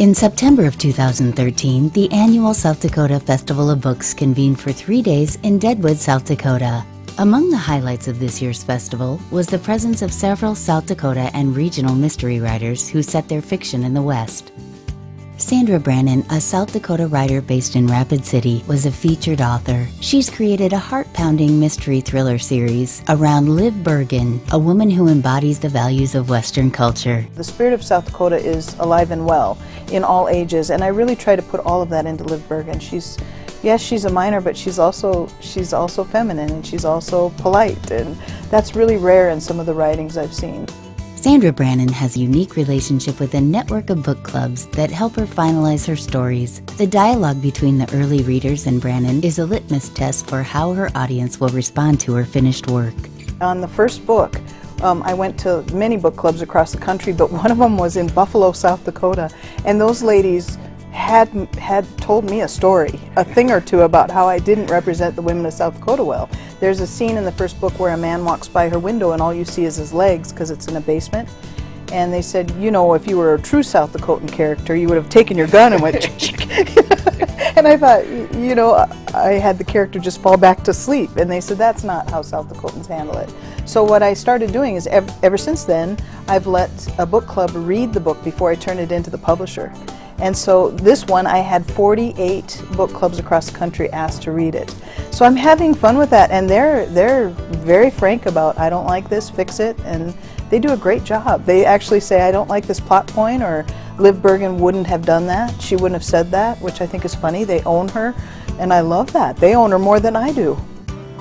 In September of 2013, the annual South Dakota Festival of Books convened for 3 days in Deadwood, South Dakota. Among the highlights of this year's festival was the presence of several South Dakota and regional mystery writers who set their fiction in the West. Sandra Brannon, a South Dakota writer based in Rapid City, was a featured author. She's created a heart-pounding mystery thriller series around Liv Bergen, a woman who embodies the values of Western culture. The spirit of South Dakota is alive and well in all ages, and I really try to put all of that into Liv Bergen. Yes, she's a miner, but she's also feminine, and she's also polite, and that's really rare in some of the writings I've seen. Sandra Brannon has a unique relationship with a network of book clubs that help her finalize her stories. The dialogue between the early readers and Brannon is a litmus test for how her audience will respond to her finished work. On the first book, I went to many book clubs across the country, but one of them was in Buffalo, South Dakota, and those ladies had told me a story, a thing or two about how I didn't represent the women of South Dakota well. There's a scene in the first book where a man walks by her window and all you see is his legs because it's in a basement. And they said, you know, if you were a true South Dakotan character, you would have taken your gun and went and I thought, you know, I had the character just fall back to sleep. And they said, that's not how South Dakotans handle it. So what I started doing is ever since then, I've let a book club read the book before I turn it into the publisher. And so this one, I had 48 book clubs across the country asked to read it. So I'm having fun with that, and they're very frank about, I don't like this, fix it, and they do a great job. They actually say, I don't like this plot point, or Liv Bergen wouldn't have done that, she wouldn't have said that, which I think is funny. They own her, and I love that. They own her more than I do.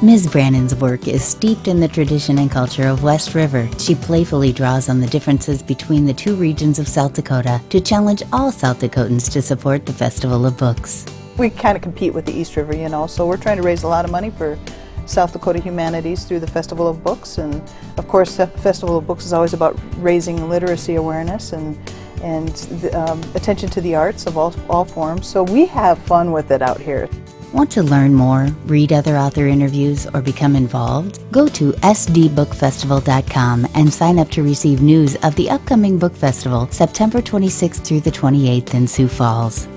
Ms. Brannon's work is steeped in the tradition and culture of West River. She playfully draws on the differences between the two regions of South Dakota to challenge all South Dakotans to support the Festival of Books. We kind of compete with the East River, you know, so we're trying to raise a lot of money for South Dakota Humanities through the Festival of Books, and of course the Festival of Books is always about raising literacy awareness and attention to the arts of all forms, so we have fun with it out here. Want to learn more, read other author interviews, or become involved? Go to sdbookfestival.com and sign up to receive news of the upcoming book festival September 26th through the 28th in Sioux Falls.